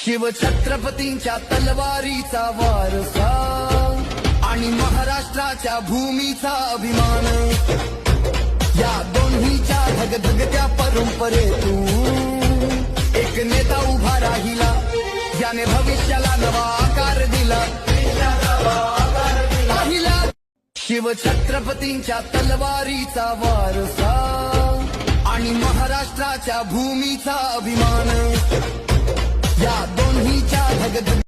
शिवछत्रपतींच्या तलवारीचा वारसा आणि महाराष्ट्राच्या भूमीचा अभिमान, या दोन्हीच्या धगधगत्या परंपरेतून एक नेता उभा राहिला, ज्याने भविष्याला नवा आकार दिला. पाहिला शिवछत्रपतींच्या तलवारीचा वारसा आणि महाराष्ट्राच्या भूमीचा अभिमान, या दोन्हीच्या धगधग